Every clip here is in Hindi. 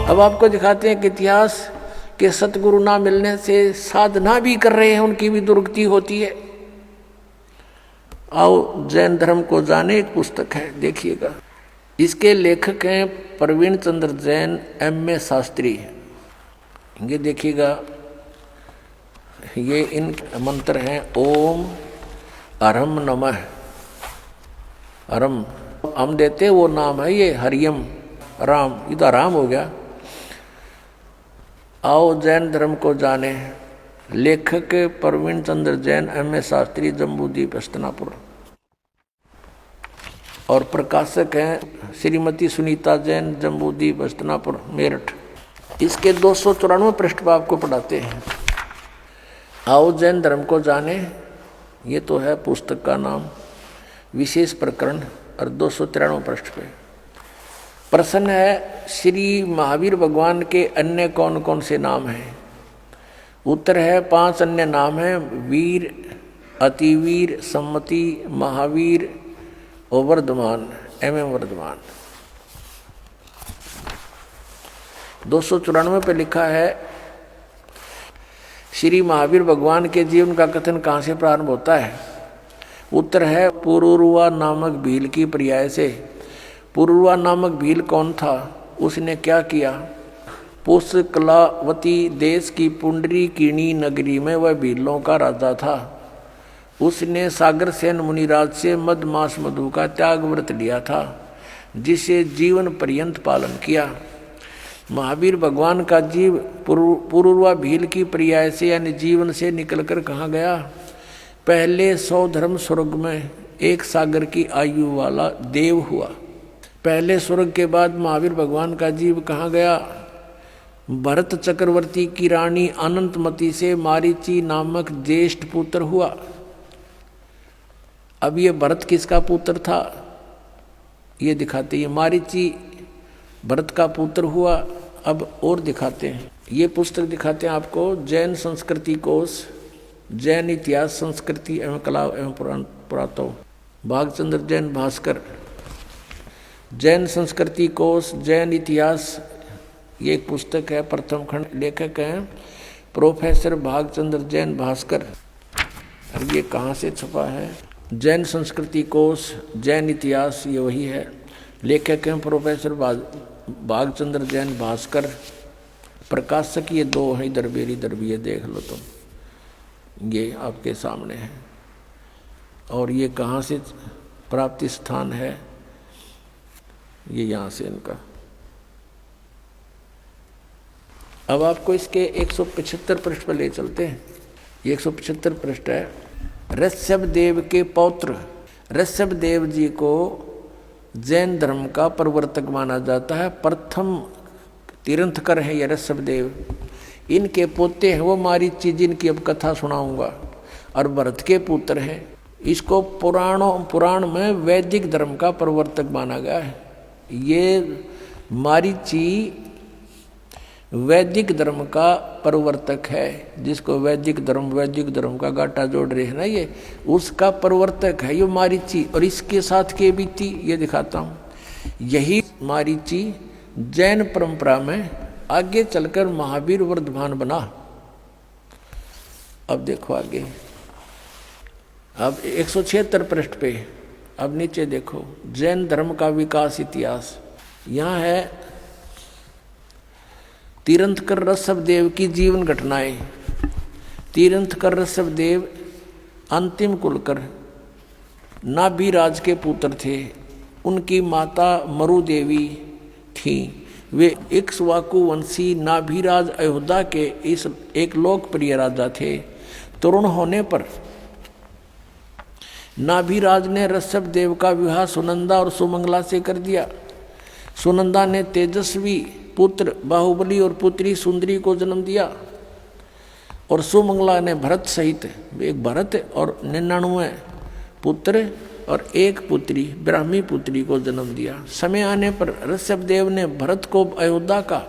अब आपको दिखाते हैं कि इतिहास के सतगुरु ना मिलने से साधना भी कर रहे हैं, उनकी भी दुर्गति होती है। आओ जैन धर्म को जाने, एक पुस्तक है, देखिएगा। इसके लेखक हैं प्रवीण चंद्र जैन, M.A. शास्त्री। ये देखिएगा, ये इन मंत्र हैं ओम अरम नमः। अरम हम देते वो नाम है, ये हरियम राम, इधर राम हो गया। आओ जैन धर्म को जाने, लेखक प्रवीण चंद्र जैन, M.A. शास्त्री, जम्बूद्वीप हस्तिनापुर। और प्रकाशक हैं श्रीमती सुनीता जैन, जम्बूद्वीप हस्तिनापुर, मेरठ। इसके 294 पृष्ठ पर आपको पढ़ाते हैं। आओ जैन धर्म को जाने, ये तो है पुस्तक का नाम, विशेष प्रकरण। और 293 पृष्ठ पे प्रश्न है, श्री महावीर भगवान के अन्य कौन कौन से नाम हैं? उत्तर है 5 अन्य नाम हैं, वीर, अतिवीर, सम्मति, महावीर और वर्धमान, वर्धमान। 294 पे लिखा है, श्री महावीर भगवान के जीवन का कथन कहाँ से प्रारंभ होता है? उत्तर है पुरुरुआ नामक भील की पर्याय से। पुरुरुआ नामक भील कौन था? उसने क्या किया? पुष्कलावती देश की पुंडरीकिणी नगरी में वह भीलों का राजा था। उसने सागरसेन मुनिराज से मदमास मधु का त्याग व्रत लिया था, जिसे जीवन पर्यंत पालन किया। महावीर भगवान का जीव पुरुरवा भील की पर्याय से यानी जीवन से निकलकर कहाँ गया? पहले 100 धर्म स्वर्ग में एक सागर की आयु वाला देव हुआ। पहले स्वर्ग के बाद महावीर भगवान का जीव कहाँ गया? भरत चक्रवर्ती की रानी अनंतमती से मारीची नामक ज्येष्ठ पुत्र हुआ। अब ये भरत किसका पुत्र था ये दिखाते हैं। मारीची भरत का पुत्र हुआ। अब और दिखाते हैं, ये पुस्तक दिखाते हैं आपको, जैन संस्कृति कोश, जैन इतिहास, संस्कृति एवं कला एवं पुरातत्व, भागचंद्र जैन भास्कर। जैन संस्कृति कोश, जैन इतिहास, ये एक पुस्तक है, प्रथम खंड, लेखक हैं प्रोफेसर भागचंद्र जैन भास्कर। और ये कहाँ से छपा है? जैन संस्कृति कोश, जैन इतिहास, ये वही है, लेखक हैं प्रोफेसर भागचंद्र जैन भास्कर। प्रकाशक ये 2 हैं, इधर भी ये देख लो तुम, ये आपके सामने है। और ये कहाँ से प्राप्ति स्थान है? ये यहाँ से इनका। अब आपको इसके 175 पृष्ठ पर ले चलते हैं। ये 175 पृष्ठ है। ऋषभ देव के पौत्र ऋषभ देव जी को जैन धर्म का प्रवर्तक माना जाता है। प्रथम तीर्थंकर है ये ऋषभ देव। इनके पोते हैं वो मारीची, जिनकी अब कथा सुनाऊंगा, और भरत के पुत्र हैं। इसको पुराण में वैदिक धर्म का प्रवर्तक माना गया है। ये मारीची वैदिक धर्म का प्रवर्तक है, जिसको वैदिक धर्म का गाटा जोड़ रहे हैं ना, ये उसका प्रवर्तक है ये मारीची। और इसके साथ के बीती ये दिखाता हूँ। यही मारीची जैन परंपरा में आगे चलकर महावीर वर्धमान बना। अब देखो आगे, अब 176 पृष्ठ पे अब नीचे देखो, जैन धर्म का विकास इतिहास। यहाँ है तीर्थंकर ऋषभ देव की जीवन घटनाएं। तीर्थंकर ऋषभ देव अंतिम कुलकर नाभिराज के पुत्र थे। उनकी माता मरु देवी थी। वे इक्ष्वाकु वंशी नाभिराज अयोध्या के इस एक लोकप्रिय राजा थे। तरुण होने पर नाभिराज ने ऋषभ देव का विवाह सुनंदा और सुमंगला से कर दिया। सुनंदा ने तेजस्वी पुत्र बाहुबली और पुत्री सुंदरी को जन्म दिया, और सुमंगला ने भरत सहित एक भरत और 99 पुत्र और एक पुत्री ब्राह्मी पुत्री को जन्म दिया। समय आने पर ऋषभ देव ने भरत को अयोध्या का,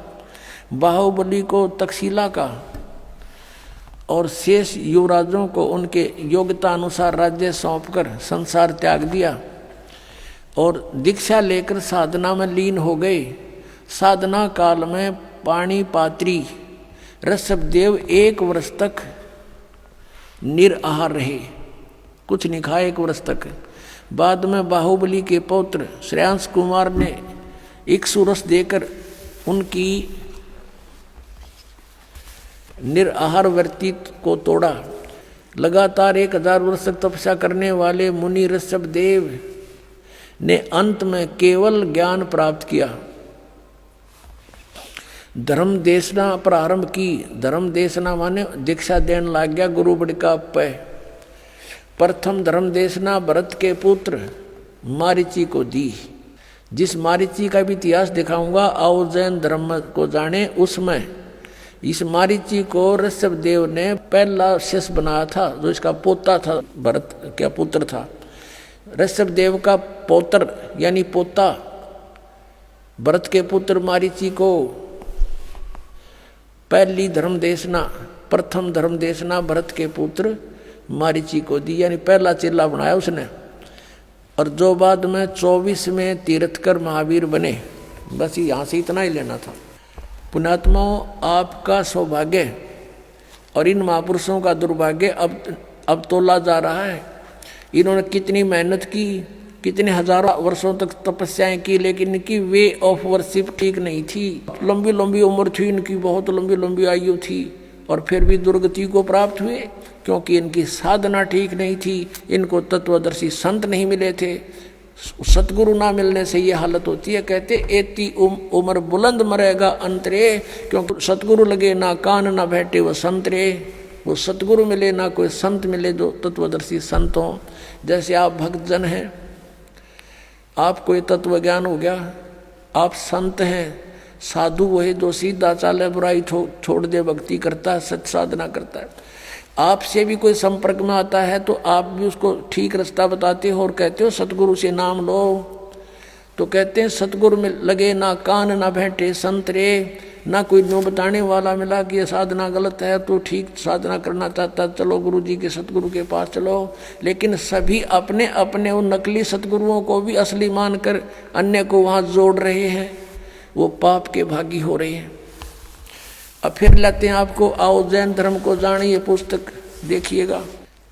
बाहुबली को तक्षशिला का और शेष युवराजों को उनके योग्यता अनुसार राज्य सौंपकर संसार त्याग दिया और दीक्षा लेकर साधना में लीन हो गए। साधना काल में पाणिपात्री ऋषभदेव 1 वर्ष तक निराहार रहे, कुछ नहीं खाए 1 वर्ष तक। बाद में बाहुबली के पौत्र श्रेयांश कुमार ने इक्ष्वाकु रस देकर उनकी निराहार वृत्ति को तोड़ा। लगातार 1000 वर्ष तक तपस्या करने वाले मुनि ऋषभदेव ने अंत में केवल ज्ञान प्राप्त किया। धर्म देशना प्रारंभ की। धर्म देशना माने दीक्षा देने लग गया गुरु बड़ का पे। प्रथम धर्म देशना भरत के पुत्र मारीची को दी। जिस मारीची का भी इतिहास दिखाऊंगा आओ जैन धर्म को जाने। उसमें इस मारीची को ऋषभदेव ने पहला शिष्य बनाया था, जो इसका पोता था, भरत का पुत्र था। ऋषभदेव का पौत्र यानी पोता भरत के पुत्र मारीची को पहली धर्म देशना, प्रथम धर्म देशना भरत के पुत्र मारीची को दी, यानी पहला चेला बनाया उसने। और जो बाद में 24 में तीर्थकर महावीर बने। बस यहाँ से इतना ही लेना था। पुण्यात्माओं, आपका सौभाग्य और इन महापुरुषों का दुर्भाग्य अब तोला जा रहा है। इन्होंने कितनी मेहनत की, कितने हजारों वर्षों तक तपस्याएं की, लेकिन इनकी वे ऑफ वर्शिप ठीक नहीं थी। लंबी लंबी उम्र थी इनकी, बहुत लंबी लंबी आयु थी, और फिर भी दुर्गति को प्राप्त हुए, क्योंकि इनकी साधना ठीक नहीं थी। इनको तत्वदर्शी संत नहीं मिले थे। सतगुरु ना मिलने से ये हालत होती है। कहते एती उम्र बुलंद मरेगा अंतरे, क्योंकि सतगुरु लगे ना कान ना बैठे वो संतरे। वो सतगुरु मिले ना कोई संत मिले जो तत्वदर्शी संत हों। जैसे आप भक्तजन हैं, आपको ये तत्व ज्ञान हो गया, आप संत हैं। साधु वही जो सीधा चाले, बुराई छोड़ दे, भक्ति करता है, सच साधना करता है। आपसे भी कोई संपर्क में आता है तो आप भी उसको ठीक रास्ता बताते हो और कहते हो सतगुरु से नाम लो। तो कहते हैं सतगुरु में लगे ना कान ना बैठे संतरे। ना कोई नो बताने वाला मिला कि ये साधना गलत है, तो ठीक साधना करना चाहता चलो गुरु जी के सतगुरु के पास चलो। लेकिन सभी अपने अपने उन नकली सतगुरुओं को भी असली मानकर अन्य को वहाँ जोड़ रहे हैं। वो पाप के भागी हो रहे हैं। अब फिर लेते हैं आपको आओ जैन धर्म को जाने, ये पुस्तक देखिएगा।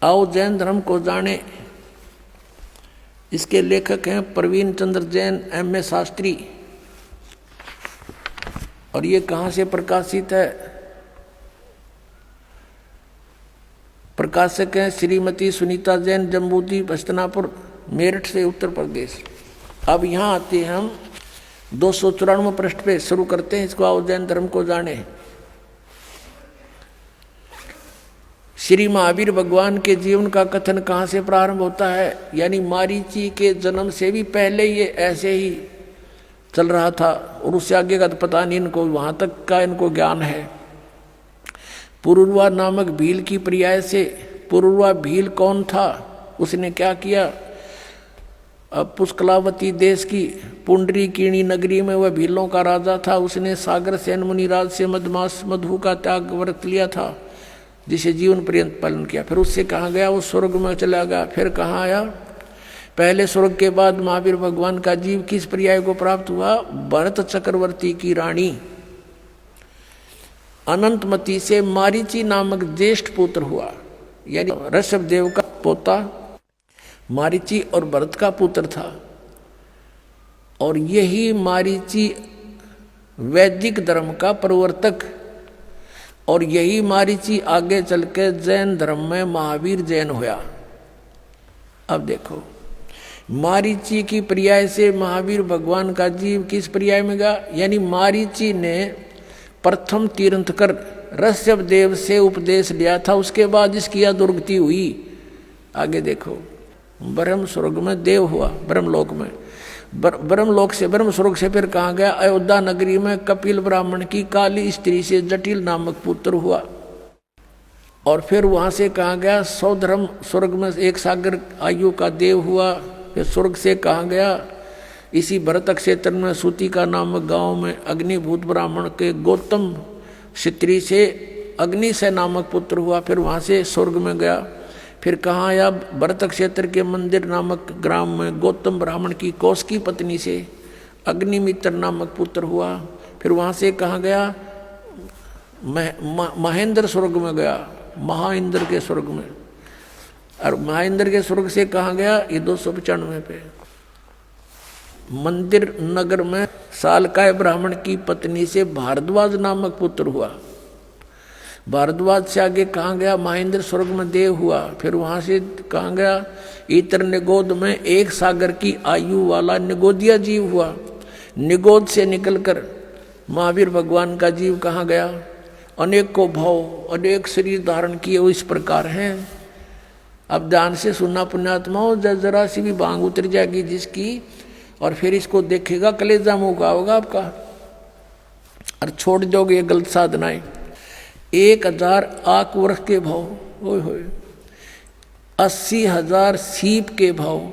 आओ जैन धर्म को जाने, इसके लेखक हैं प्रवीण चंद्र जैन M.A. शास्त्री। और ये कहाँ से प्रकाशित है? प्रकाशक हैं श्रीमती सुनीता जैन, जम्बूदी, हस्तिनापुर, मेरठ से, उत्तर प्रदेश। अब यहाँ आते हैं हम 294 पृष्ठ पे शुरू करते हैं इसको, आओ जैन धर्म को जाने। श्री महावीर भगवान के जीवन का कथन कहाँ से प्रारंभ होता है? यानी मारीची के जन्म से भी पहले ये ऐसे ही चल रहा था, और उससे आगे का तो पता नहीं इनको, वहाँ तक का इनको ज्ञान है। पुरुरवा नामक भील की पर्याय से, पुरुरवा भील कौन था? उसने क्या किया? अब पुष्कलावती देश की पुंडरीकीणी नगरी में वह भीलों का राजा था। उसने सागर सेन मुनिराज से मधमास मधु का त्याग व्रत लिया था, जिसे जीवन पर्यंत पालन किया। फिर उससे कहाँ गया? वो स्वर्ग में चला गया। फिर कहाँ आया? पहले स्वर्ग के बाद महावीर भगवान का जीव किस पर्याय को प्राप्त हुआ? भरत चक्रवर्ती की रानी अनंतमती से मारीची नामक ज्येष्ठ पुत्र हुआ। यानी ऋषभदेव का पोता मारीची और भरत का पुत्र था। और यही मारीची वैदिक धर्म का प्रवर्तक, और यही मारीची आगे चल के जैन धर्म में महावीर जैन हुआ। अब देखो, मारीची की पर्याय से महावीर भगवान का जीव किस पर्याय में गया? यानी मारीची ने प्रथम तीर्थंकर ऋषभदेव से उपदेश लिया था, उसके बाद इसकी दुर्गति हुई। आगे देखो, ब्रह्म स्वर्ग में देव हुआ, ब्रह्मलोक में, ब्रह्मलोक से ब्रह्म स्वर्ग से फिर कहाँ गया? अयोध्या नगरी में कपिल ब्राह्मण की काली स्त्री से जटिल नामक पुत्र हुआ। और फिर वहाँ से कहाँ गया? सौधर्म स्वर्ग में एक सागर आयु का देव हुआ। फिर स्वर्ग से कहाँ गया? इसी भरत क्षेत्र में सूतिका नामक गांव में अग्निभूत ब्राह्मण के गौतम स्त्री से अग्नि से नामक पुत्र हुआ, फिर वहाँ से स्वर्ग में गया। फिर कहाँ आया? भरत क्षेत्र के मंदिर नामक ग्राम में गौतम ब्राह्मण की कौशिकी पत्नी से अग्निमित्र नामक पुत्र हुआ। फिर वहाँ से कहाँ गया? महेंद्र स्वर्ग में गया, महाइंद्र के स्वर्ग में। और महाइंद्र के स्वर्ग से कहाँ गया? ये 295 पे मंदिर नगर में सालकाय ब्राह्मण की पत्नी से भारद्वाज नामक पुत्र हुआ। भारद्वाज से आगे कहाँ गया? महेंद्र स्वर्ग में देव हुआ। फिर वहाँ से कहाँ गया? इतर निगोद में 1 सागर की आयु वाला निगोदिया जीव हुआ। निगोद से निकलकर महावीर भगवान का जीव कहाँ गया? अनेक को भाव, अनेक शरीर धारण किए वो इस प्रकार हैं। अब ध्यान से सुनना पुण्यात्माओं, जरा सी भी बांग उतर जाएगी जिसकी, और फिर इसको देखेगा कलेजा मुँह का होगा आपका, और छोड़ दोगे ये गलत साधनाएं। 1000 आक वृक्ष के भाव, ओए होए, 80,000 सीप के भाव,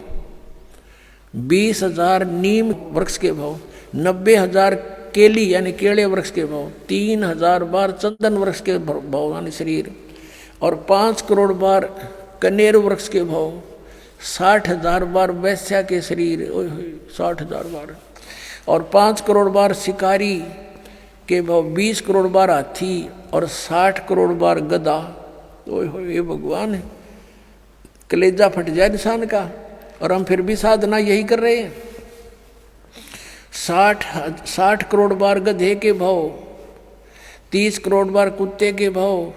20,000 नीम वृक्ष के भाव, 90,000 केली यानी केले वृक्ष के भाव, 3,000 बार चंदन वृक्ष के भाव यानी शरीर, और 5 करोड़ बार कनेर वृक्ष के भाव, 60,000 बार वैश्या के शरीर, ओए होए 60,000 बार, और 5 करोड़ बार शिकारी के भाव, 20 करोड़ बार हाथी, और 60 करोड़ बार गधा। ओए होए ये भगवान है, कलेजा फट जाए इंसान का। और हम फिर भी साधना यही कर रहे हैं। 60 करोड़ बार गधे के भाव, 30 करोड़ बार कुत्ते के भाव,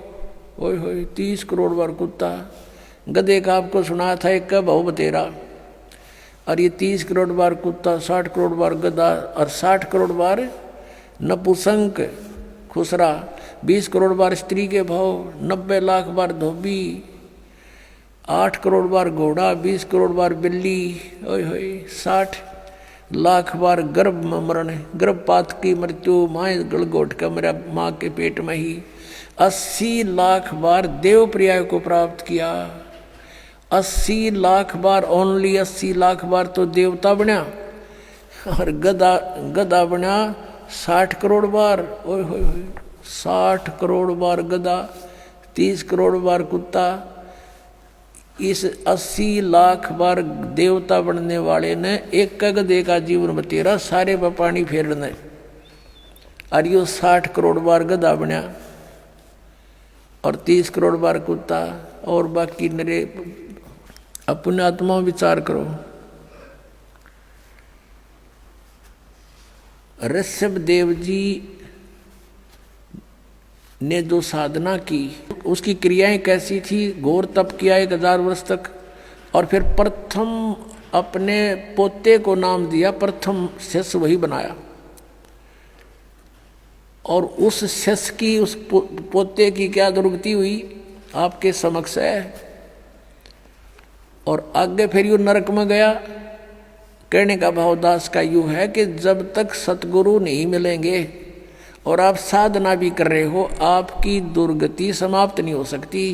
ओए होए 30 करोड़ बार कुत्ता। गधे का आपको सुना था एक का भाव बतेरा, और ये 30 करोड़ बार कुत्ता, 60 करोड़ बार गधा, और 60 करोड़ बार नपुसंक खुसरा, 20 करोड़ बार स्त्री के भाव, 90 लाख बार धोबी, 8 करोड़ बार घोड़ा, 20 करोड़ बार बिल्ली, ओए होए 60 लाख बार गर्भ में मरण, गर्भपात की मृत्यु, माँ गलगोट का मेरा माँ के पेट में ही, 80 लाख बार देव पर्याय को प्राप्त किया, 80 लाख बार, ओनली 80 लाख बार तो देवता बना, और गधा बना 60 करोड़ बार, ओए होए 60 करोड़ बार गधा, 30 करोड़ बार कुत्ता। इस 80 लाख बार देवता बनने वाले ने एक गधे का जीवन बतेरा, सारे पर पानी फेरने, और यो 60 करोड़ बार गधा बना, और 30 करोड़ बार कुत्ता, और बाकी नरे। अपने आत्मा विचार करो। ऋषभ देव जी ने जो साधना की उसकी क्रियाएं कैसी थी? घोर तप किया 1000 वर्ष तक, और फिर प्रथम अपने पोते को नाम दिया, प्रथम शिष्य वही बनाया, और उस शिष्य की, उस पोते की क्या दुर्गति हुई आपके समक्ष है। और आगे फिर यू नरक में गया। कहने का भावदास का यूँ है कि जब तक सतगुरु नहीं मिलेंगे और आप साधना भी कर रहे हो, आपकी दुर्गति समाप्त नहीं हो सकती।